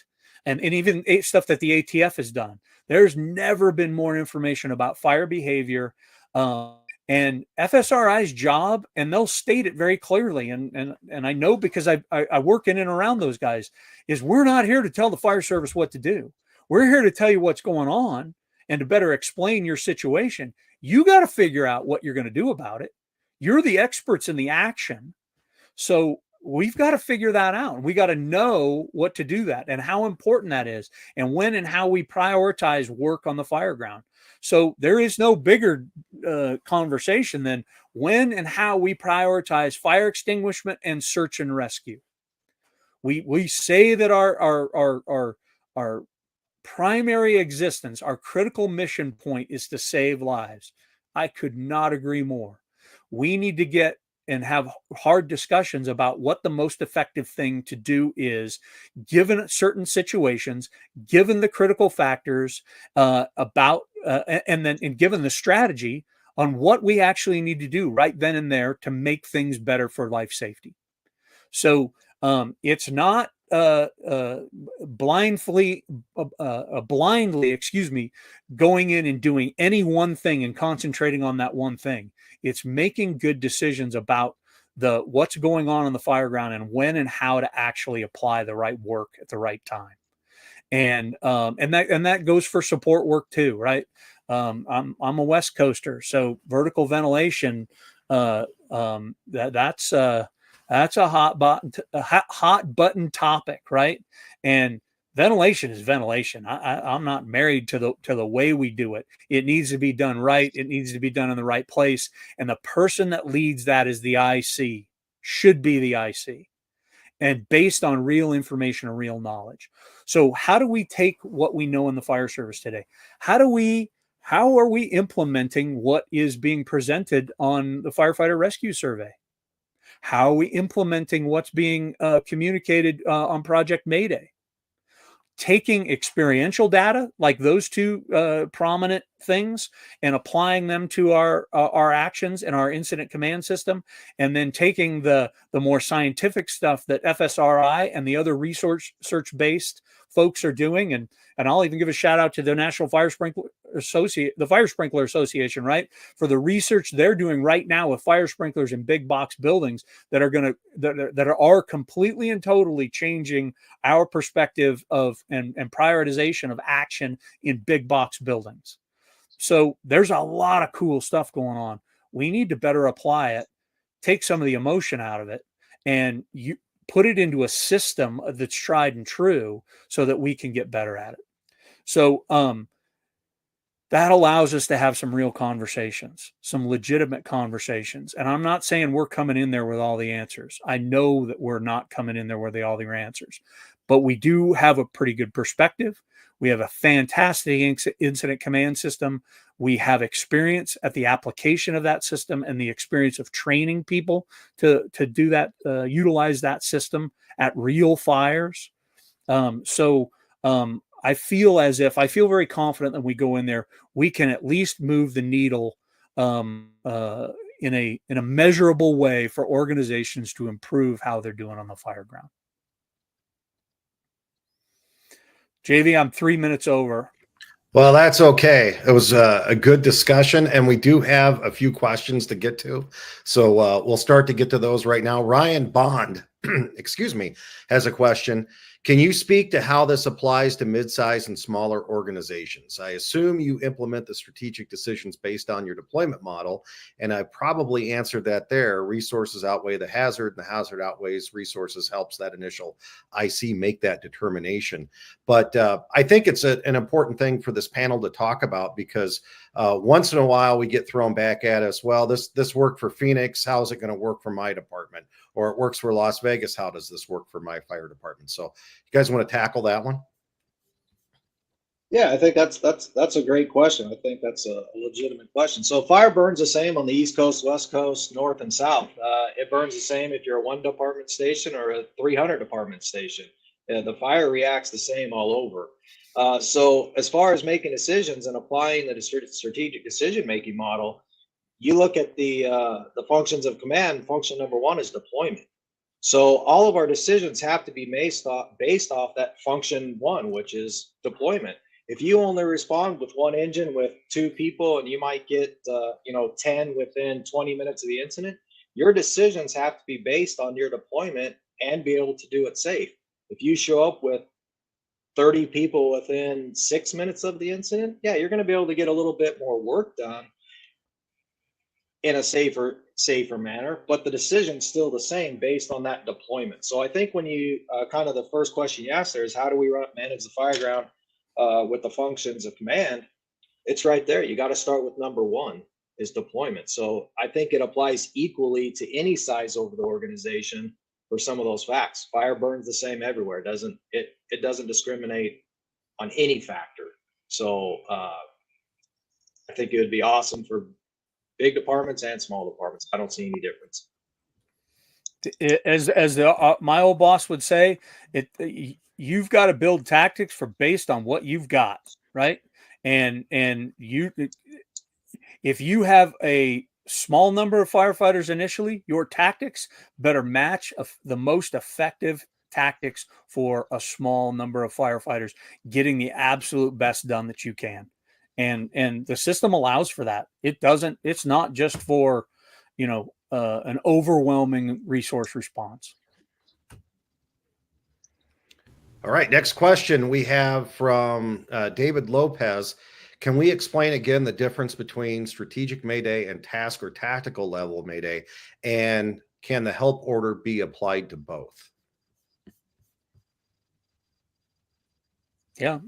and even stuff that the ATF has done, there's never been more information about fire behavior. And FSRI's job, and they'll state it very clearly, and I know because I work in and around those guys, is we're not here to tell the fire service what to do. We're here to tell you what's going on and to better explain your situation. You got to figure out what you're going to do about it. You're the experts in the action. So we've got to figure that out. We got to know what to do that and how important that is and when and how we prioritize work on the Fireground. So there is no bigger conversation than when and how we prioritize fire extinguishment and search and rescue. We say that our primary existence, our critical mission point is to save lives. I could not agree more. We need to get and have hard discussions about what the most effective thing to do is, given certain situations, given the critical factors about given the strategy on what we actually need to do right then and there to make things better for life safety. So it's not blindly, going in and doing any one thing and concentrating on that one thing. It's making good decisions about what's going on the Fireground and when and how to actually apply the right work at the right time. And that goes for support work too, right? I'm a West Coaster, so vertical ventilation, that's a hot button topic, right? And ventilation is ventilation. I'm not married to the way we do it. It needs to be done right. It needs to be done in the right place. And the person that leads that is the IC, should be the IC, and based on real information and real knowledge. So how do we take what we know in the fire service today? How are we implementing what is being presented on the firefighter rescue survey? How are we implementing what's being communicated on Project Mayday? Taking experiential data like those two prominent things and applying them to our actions and our incident command system, and then taking the more scientific stuff that FSRI and the other research-based folks are doing, and I'll even give a shout out to the National Fire Sprinkler Association, right, for the research they're doing right now with fire sprinklers in big box buildings that are completely and totally changing our perspective of and prioritization of action in big box buildings. So there's a lot of cool stuff going on. We need to better apply it, take some of the emotion out of it, and you put it into a system that's tried and true so that we can get better at it. So that allows us to have some real conversations, some legitimate conversations. And I'm not saying we're coming in there with all the answers. I know that we're not coming in there with all the answers, but we do have a pretty good perspective. We have a fantastic incident command system. We have experience at the application of that system and the experience of training people to do that, utilize that system at real fires. I feel very confident that we go in there, we can at least move the needle in a measurable way for organizations to improve how they're doing on the Fireground. JV, I'm 3 minutes over. Well, that's okay. It was a good discussion, and we do have a few questions to get to. So we'll start to get to those right now. Ryan Bond, excuse me, has a question. Can you speak to how this applies to mid-sized and smaller organizations? I assume you implement the strategic decisions based on your deployment model, and I probably answered that there. Resources outweigh the hazard, and the hazard outweighs resources, helps that initial IC make that determination. But I think it's an important thing for this panel to talk about, because once in a while we get thrown back at us, well, this worked for Phoenix, how is it going to work for my department? Or it works for Las Vegas, how does this work for my fire department? So you guys want to tackle that one? Yeah, I think that's a great question. I think that's a legitimate question. So fire burns the same on the East Coast, West Coast, North and South. It burns the same if you're a 1 department station or a 300 department station. The fire reacts the same all over. So as far as making decisions and applying the strategic decision-making model, you look at the functions of command. Function number 1 is deployment. So all of our decisions have to be based off that function 1, which is deployment. If you only respond with 1 engine with 2 people, and you might get 10 within 20 minutes of the incident, your decisions have to be based on your deployment and be able to do it safe. If you show up with 30 people within 6 minutes of the incident, yeah, you're going to be able to get a little bit more work done in a safer manner, but the decision's still the same based on that deployment. So I think when you kind of the first question you asked there is, how do we manage the Fireground with the functions of command? It's right there. You got to start with number 1 is deployment. So I think it applies equally to any size over the organization for some of those facts. Fire burns the same everywhere. It doesn't discriminate on any factor. So I think it would be awesome for big departments and small departments. I don't see any difference. As my old boss would say, you've got to build tactics based on what you've got, right? and if you have a small number of firefighters initially, your tactics better match the most effective tactics for a small number of firefighters, getting the absolute best done that you can. And the system allows for that. It's not just for, an overwhelming resource response. All right, next question we have from David Lopez. Can we explain again the difference between strategic Mayday and task or tactical level Mayday? And can the help order be applied to both? Yeah,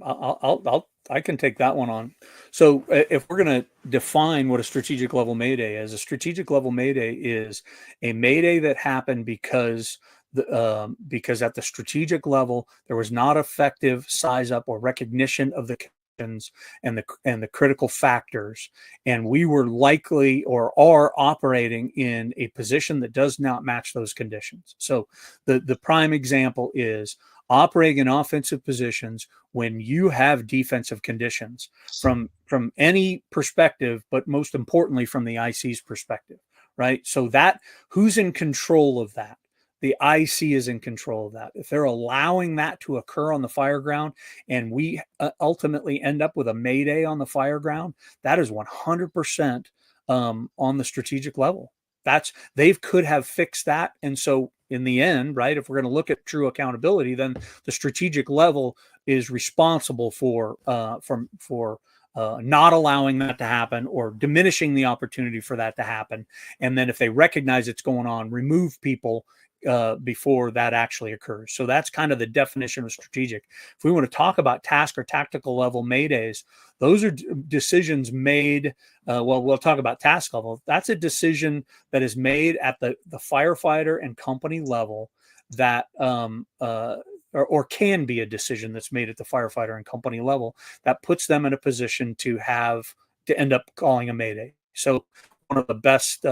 I can take that one on. So if we're going to define what a strategic level Mayday is, a strategic level Mayday is a Mayday that happened because at the strategic level there was not effective size up or recognition of the conditions and the critical factors, and we were likely or are operating in a position that does not match those conditions. So the prime example is operating in offensive positions when you have defensive conditions from any perspective, but most importantly from the IC's perspective, right? So that who's in control of that? The IC is in control of that. If they're allowing that to occur on the Fireground and we ultimately end up with a Mayday on the Fireground, that is 100% on the strategic level. They could have fixed that. And so in the end, right, if we're going to look at true accountability, then the strategic level is responsible for not allowing that to happen or diminishing the opportunity for that to happen. And then if they recognize it's going on, remove people before that actually occurs. So that's kind of the definition of strategic. If we want to talk about task or tactical level Maydays, those are decisions made. We'll talk about task level. That's a decision that is made at the firefighter and company level that or can be a decision that's made at the firefighter and company level that puts them in a position to end up calling a Mayday. So one of the best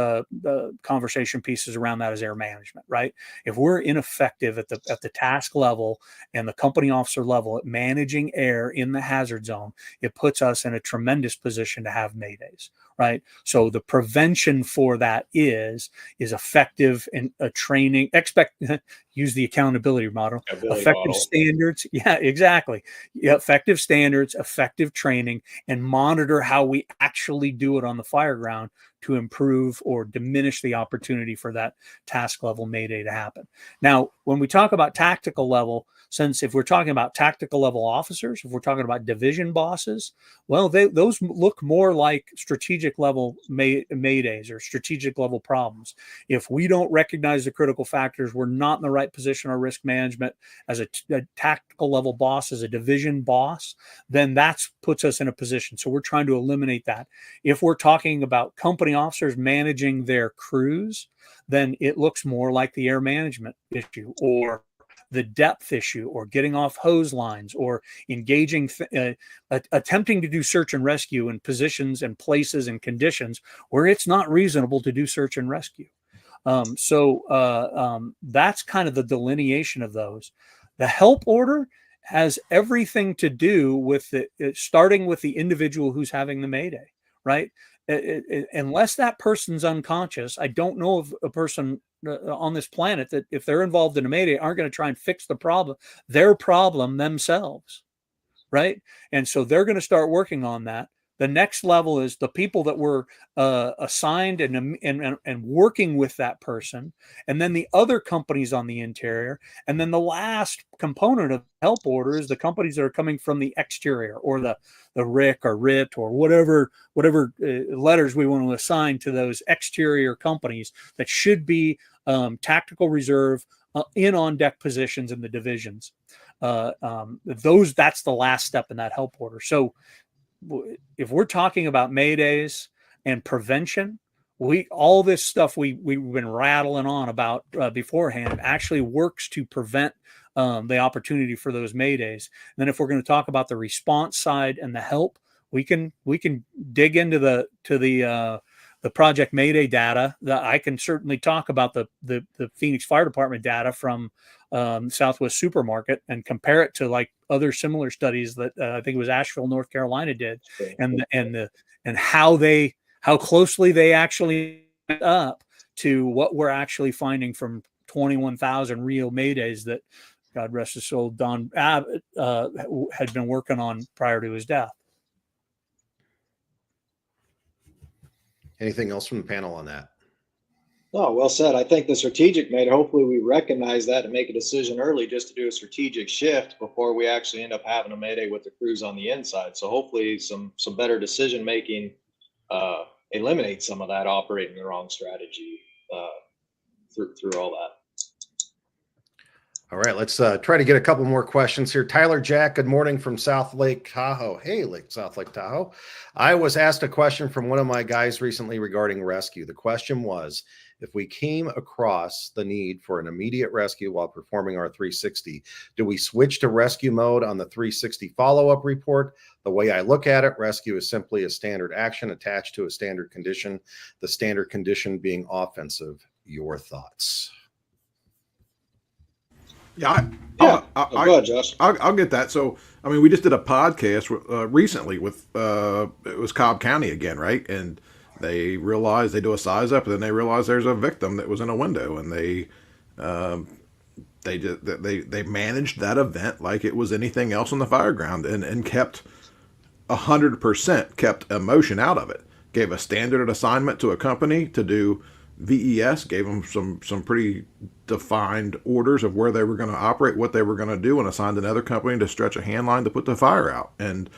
conversation pieces around that is air management, right? If we're ineffective at the task level and the company officer level at managing air in the hazard zone, it puts us in a tremendous position to have Maydays, right? So the prevention for that is effective in a training, use the accountability model, effective standards. Yeah, exactly. Yeah, effective standards, effective training, and monitor how we actually do it on the Fireground to improve or diminish the opportunity for that task level Mayday to happen. Now, when we talk about tactical level, since if we're talking about tactical level officers, if we're talking about division bosses, well, those look more like strategic level Maydays or strategic level problems. If we don't recognize the critical factors, we're not in the right position or risk management as a tactical level boss, as a division boss, then that puts us in a position. So we're trying to eliminate that. If we're talking about company officers managing their crews, then it looks more like the air management issue or the depth issue or getting off hose lines or engaging, attempting to do search and rescue in positions and places and conditions where it's not reasonable to do search and rescue. So that's kind of the delineation of those. The help order has everything to do with starting with the individual who's having the Mayday, right? Unless that person's unconscious, I don't know of a person on this planet that if they're involved in a Mayday aren't going to try and fix their problem themselves, right? And so they're going to start working on that. The next level is the people that were assigned and working with that person, and then the other companies on the interior, and then the last component of help order is the companies that are coming from the exterior, or the RIC or RIT or whatever letters we want to assign to those exterior companies that should be tactical reserve in on deck positions in the divisions. That's the last step in that help order. So if we're talking about Maydays and prevention, all this stuff we've been rattling on about beforehand actually works to prevent the opportunity for those Maydays. And then if we're going to talk about the response side and the help, we can dig into the the Project Mayday data, that I can certainly talk about the Phoenix Fire Department data from Southwest Supermarket and compare it to like other similar studies that I think it was Asheville, North Carolina did, and how closely they actually went up to what we're actually finding from 21,000 real Maydays that, God rest his soul, Don Abbott had been working on prior to his death. Anything else from the panel on that? Oh, well said. I think the strategic made, hopefully we recognize that and make a decision early just to do a strategic shift before we actually end up having a Mayday with the crews on the inside. So hopefully some better decision making eliminate some of that operating the wrong strategy through all that. All right, let's try to get a couple more questions here. Tyler Jack, good morning from South Lake Tahoe. Hey, South Lake Tahoe. I was asked a question from one of my guys recently regarding rescue. The question was, if we came across the need for an immediate rescue while performing our 360, do we switch to rescue mode on the 360 follow-up report? The way I look at it, rescue is simply a standard action attached to a standard condition, the standard condition being offensive. Your thoughts? Yeah, go ahead, Josh. I'll get that. So, I mean, we just did a podcast recently with it was Cobb County again, right? And they realized they do a size up, and then they realize there's a victim that was in a window, and they managed that event like it was anything else on the Fireground, and kept 100% kept emotion out of it. Gave a standard assignment to a company to do VES, gave them some pretty defined orders of where they were going to operate, what they were going to do, and assigned another company to stretch a hand line to put the fire out. And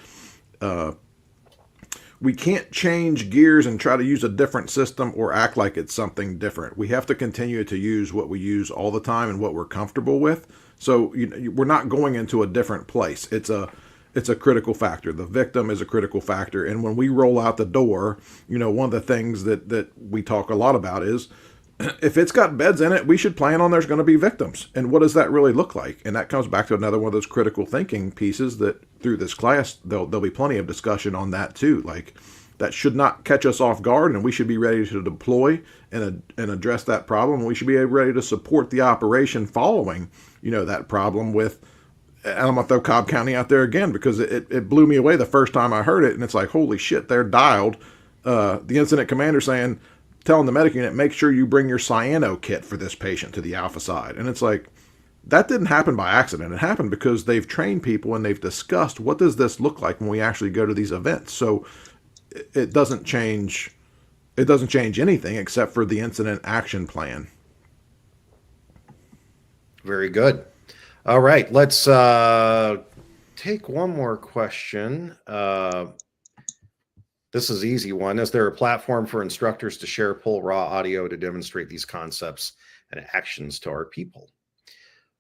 we can't change gears and try to use a different system or act like it's something different. We have to continue to use what we use all the time and what we're comfortable with. So we're not going into a different place. It's a critical factor. The victim is a critical factor. And when we roll out the door, one of the things that we talk a lot about is, if it's got beds in it, we should plan on there's going to be victims. And what does that really look like? And that comes back to another one of those critical thinking pieces that through this class, there'll be plenty of discussion on that too. Like, that should not catch us off guard, and we should be ready to deploy and address that problem. We should be ready to support the operation following, that problem with, and I'm going to throw Cobb County out there again because it blew me away the first time I heard it. And it's like, holy shit, they're dialed. The incident commander telling the medic unit, make sure you bring your cyano kit for this patient to the alpha side. And it's like, that didn't happen by accident. It happened because they've trained people and they've discussed what does this look like when we actually go to these events. So it doesn't change anything except for the incident action plan. Very good. All right, let's take one more question. This is an easy one. Is there a platform for instructors to share pull raw audio to demonstrate these concepts and actions to our people?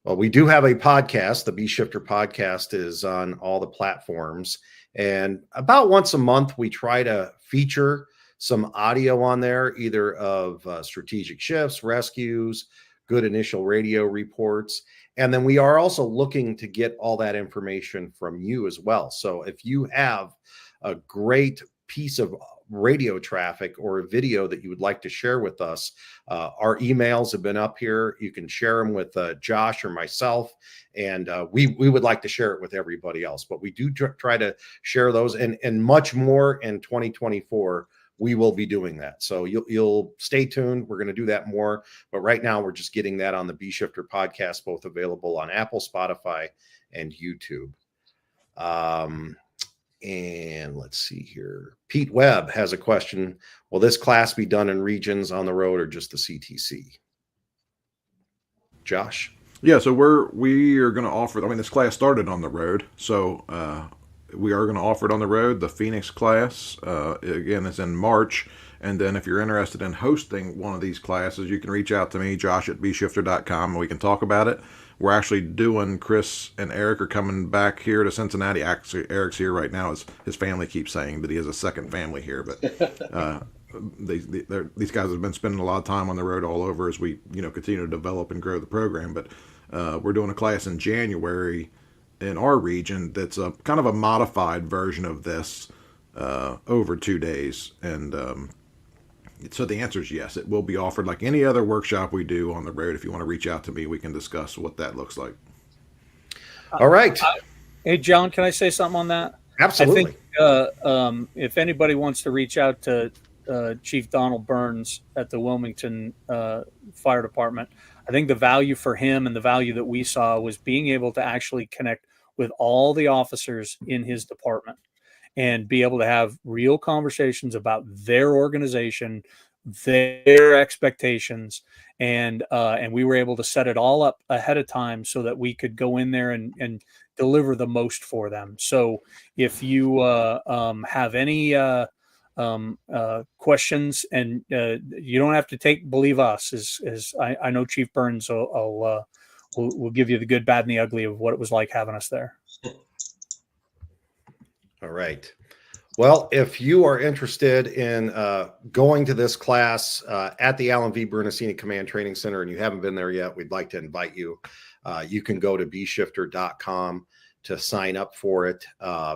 Well, we do have a podcast. The B-Shifter podcast is on all the platforms. And about once a month, we try to feature some audio on there, either of strategic shifts, rescues, good initial radio reports. And then we are also looking to get all that information from you as well. So if you have a great piece of radio traffic or a video that you would like to share with us, our emails have been up here. You can share them with Josh or myself, and we would like to share it with everybody else. But we do try to share those, and much more in 2024. We will be doing that. So you'll stay tuned. We're going to do that more. But right now, we're just getting that on the B-Shifter podcast, both available on Apple, Spotify, and YouTube. And let's see here. Pete Webb has a question. Will this class be done in regions, on the road, or just the CTC? Josh? Yeah, so we are going to offer, this class started on the road. So we are going to offer it on the road. The Phoenix class, again, is in March. And then if you're interested in hosting one of these classes, you can reach out to me, josh@bshifter.com, and we can talk about it. We're actually doing, Chris and Eric are coming back here to Cincinnati. Actually, Eric's here right now. His family keeps saying that he has a second family here. But these guys have been spending a lot of time on the road all over as we continue to develop and grow the program. But we're doing a class in January in our region that's a kind of a modified version of this over 2 days. And So the answer is yes. It will be offered like any other workshop we do on the road. If you want to reach out to me, we can discuss what that looks like. All right. Hey, John, can I say something on that? Absolutely. I think if anybody wants to reach out to Chief Donald Burns at the Wilmington Fire Department, I think the value for him and the value that we saw was being able to actually connect with all the officers in his department and be able to have real conversations about their organization, their expectations, and we were able to set it all up ahead of time so that we could go in there and deliver the most for them. So if you have any questions, and you don't have to believe us, as I know Chief Burns will give you the good, bad, and the ugly of what it was like having us there. All right. Well, if you are interested in going to this class at the Alan V. Brunacini Command Training Center and you haven't been there yet, we'd like to invite you. You can go to bshifter.com to sign up for it.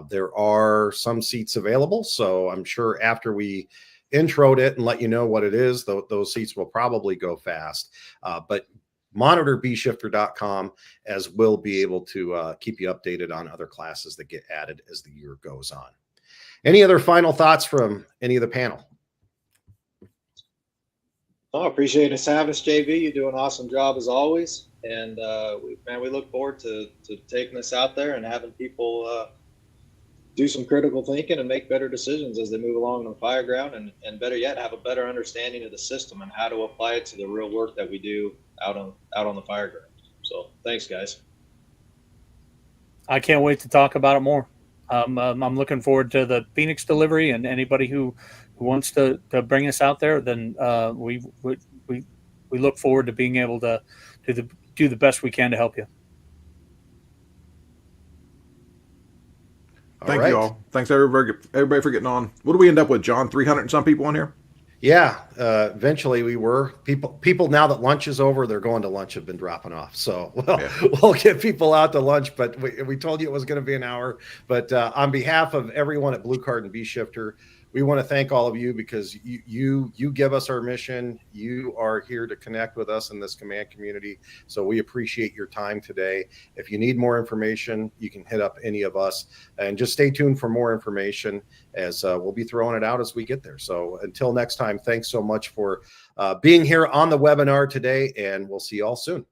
There are some seats available, so I'm sure after we introed it and let you know what it is, those seats will probably go fast. But monitor bshifter.com, as we'll be able to keep you updated on other classes that get added as the year goes on. Any other final thoughts from any of the panel? Oh, appreciate us having us, JB. You do an awesome job as always. And we look forward to taking this out there and having people do some critical thinking and make better decisions as they move along on the Fireground, and better yet, have a better understanding of the system and how to apply it to the real work that we do out on the Fireground. So thanks, guys. I can't wait to talk about it more. I'm looking forward to the Phoenix delivery, and anybody who wants to bring us out there, then we look forward to being able to do the best we can to help you. Thank you all. Thanks everybody for getting on. What do we end up with, John? 300 and some people on here? Yeah, eventually we were. People now that lunch is over, they're going to lunch, have been dropping off. So we'll get people out to lunch, but we told you it was going to be an hour. But on behalf of everyone at Blue Card and B Shifter, we want to thank all of you, because you give us our mission. You are here to connect with us in this command community. So we appreciate your time today. If you need more information, you can hit up any of us, and just stay tuned for more information, as we'll be throwing it out as we get there. So until next time, thanks so much for being here on the webinar today, and we'll see you all soon.